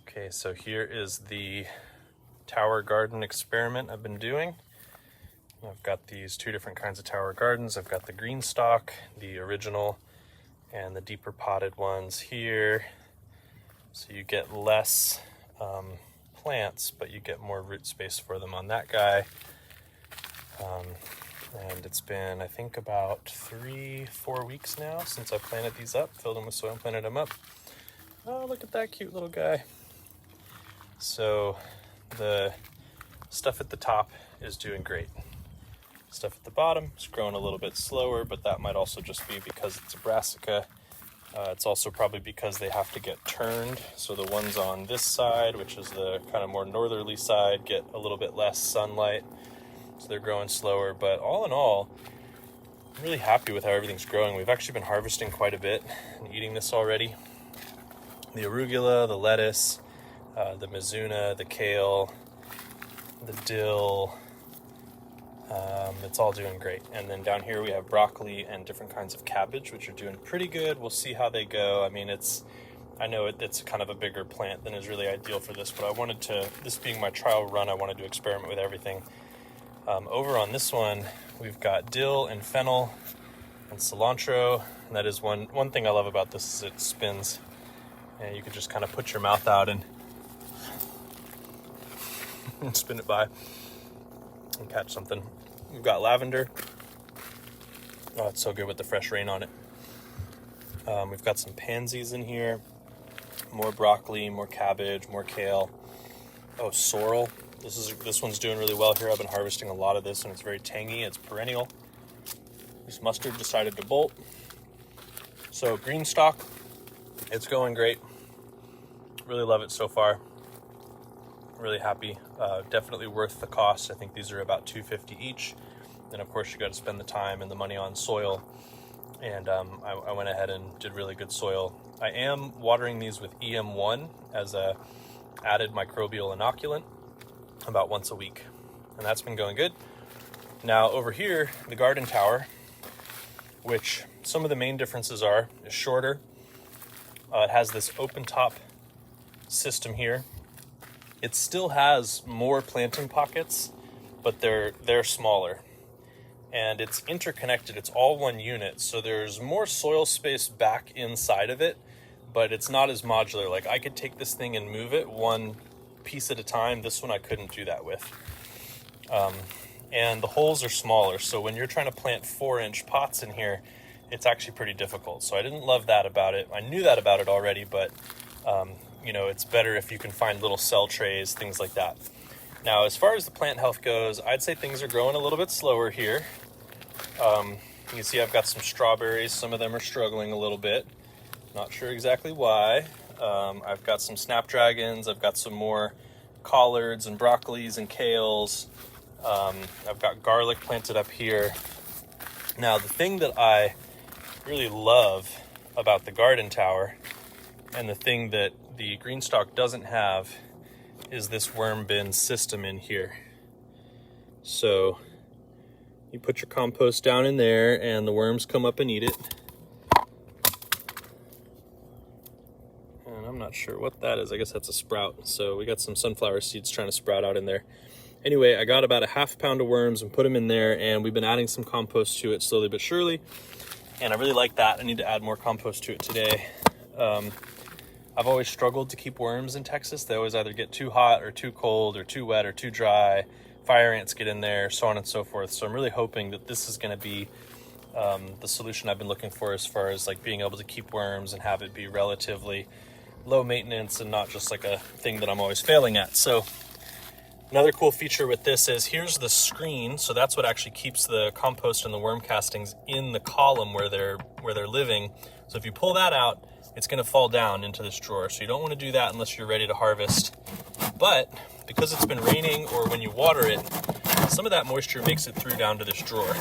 Okay, so here is the tower garden experiment I've been doing. I've got these two different kinds of tower gardens. I've got the GreenStalk, the original, and the deeper potted ones here. So you get less plants, but you get more root space for them on that guy. And it's been, I think, about 3-4 weeks now since I planted these up, filled them with soil and planted them up. Oh, look at that cute little guy. So the stuff at the top is doing great. Stuff at the bottom is growing a little bit slower, but that might also just be because it's a brassica. It's also probably because they have to get turned. So the ones on this side, which is the kind of more northerly side, get a little bit less sunlight. So they're growing slower. But all in all, I'm really happy with how everything's growing. We've actually been harvesting quite a bit and eating this already. The arugula, the lettuce, the mizuna, the kale, the dill, it's all doing great. And then down here we have broccoli and different kinds of cabbage, which are doing pretty good. We'll see how they go. I mean, I know it's kind of a bigger plant than is really ideal for this, but I wanted to, this being my trial run, I wanted to experiment with everything. Over on this one, we've got dill and fennel and cilantro. And that is one thing I love about this is it spins. And you can just kind of put your mouth out and spin it by and catch something. We've got lavender. Oh, it's so good with the fresh rain on it. We've got some pansies in here, more broccoli, more cabbage, more kale. Oh, sorrel. This one's doing really well here. I've been harvesting a lot of this and it's very tangy. It's perennial. This mustard decided to bolt. So GreenStalk, it's going great. Really love it so far. Really happy. Definitely worth the cost. I think these are about $2.50 each. And of course you got to spend the time and the money on soil. And I went ahead and did really good soil. I am watering these with EM1 as a added microbial inoculant about once a week. And that's been going good. Now over here, the garden tower, which some of the main differences is shorter. It has this open top system here. It still has more planting pockets, but they're smaller. And it's interconnected. It's all one unit. So there's more soil space back inside of it, but it's not as modular. Like I could take this thing and move it one piece at a time. This one I couldn't do that with. And the holes are smaller. So when you're trying to plant 4-inch pots in here, it's actually pretty difficult. So I didn't love that about it. I knew that about it already, but it's better if you can find little cell trays, things like that. Now, as far as the plant health goes, I'd say things are growing a little bit slower here. You can see I've got some strawberries. Some of them are struggling a little bit. Not sure exactly why. I've got some snapdragons. I've got some more collards and broccolis and kales. I've got garlic planted up here. Now, the thing that I really love about the garden tower and the thing that the GreenStalk doesn't have is this worm bin system in here. So you put your compost down in there and the worms come up and eat it. And I'm not sure what that is. I guess that's a sprout. So we got some sunflower seeds trying to sprout out in there. Anyway, I got about a ½ pound of worms and put them in there, and we've been adding some compost to it slowly but surely. And I really like that. I need to add more compost to it today. I've always struggled to keep worms in Texas. They always either get too hot or too cold or too wet or too dry. Fire ants get in there, so on and so forth. So I'm really hoping that this is going to be the solution I've been looking for as far as like being able to keep worms and have it be relatively low maintenance and not just like a thing that I'm always failing at. So another cool feature with this is here's the screen. So that's what actually keeps the compost and the worm castings in the column where they're living. So if you pull that out, it's going to fall down into this drawer. So you don't want to do that unless you're ready to harvest. But because it's been raining or when you water it, some of that moisture makes it through down to this drawer.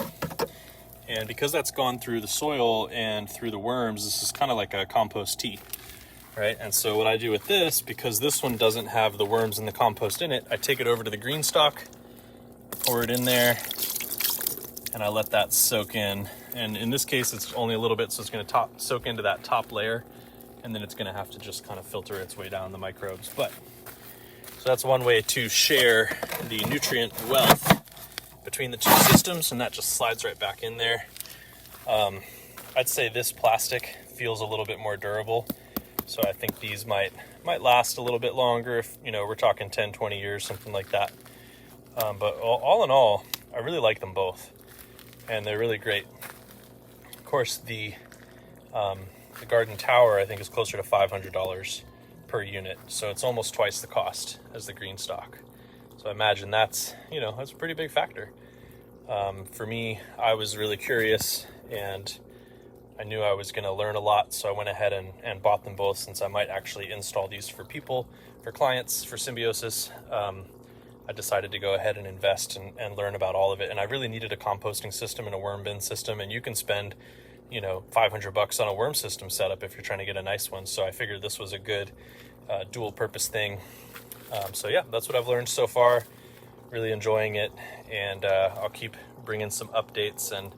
And because that's gone through the soil and through the worms, this is kind of like a compost tea, right? And so what I do with this, because this one doesn't have the worms and the compost in it, I take it over to the GreenStalk, pour it in there, and I let that soak in. And in this case, it's only a little bit, so it's going to soak into that top layer. and then it's going to have to just kind of filter its way down the microbes. But so that's one way to share the nutrient wealth between the two systems, and that just slides right back in there. I'd say this plastic feels a little bit more durable, so I think these might last a little bit longer if, you know, we're talking 10, 20 years, something like that. But all in all, I really like them both, and they're really great. Of course, the garden tower, I think, is closer to $500 per unit, so it's almost twice the cost as the GreenStalk. So I imagine that's a pretty big factor. For me, I was really curious, and I knew I was going to learn a lot, so I went ahead and bought them both, since I might actually install these for people, for clients, for Symbiosis. I decided to go ahead and invest and learn about all of it, and I really needed a composting system and a worm bin system, and you can spend $500 on a worm system setup if you're trying to get a nice one. So I figured this was a good dual purpose thing. So yeah, that's what I've learned so far. Really enjoying it, and I'll keep bringing some updates and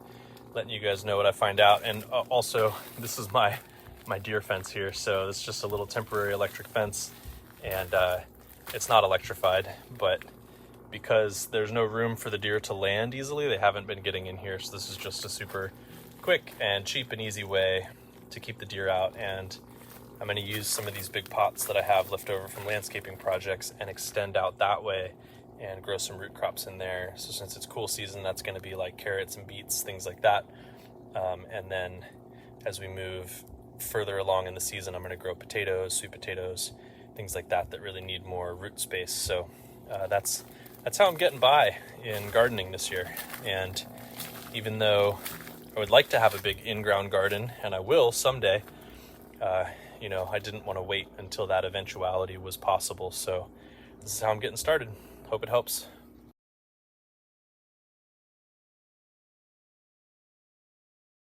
letting you guys know what I find out. And also, this is my deer fence here, so it's just a little temporary electric fence, and it's not electrified, but because there's no room for the deer to land easily, they haven't been getting in here. So this is just a super quick and cheap and easy way to keep the deer out. And I'm going to use some of these big pots that I have left over from landscaping projects and extend out that way and grow some root crops in there. So since it's cool season, that's going to be like carrots and beets, things like that. And then as we move further along in the season, I'm going to grow potatoes, sweet potatoes, things like that really need more root space. So that's how I'm getting by in gardening this year. And even though I would like to have a big in-ground garden, and I will someday, I didn't want to wait until that eventuality was possible. So this is how I'm getting started. Hope it helps.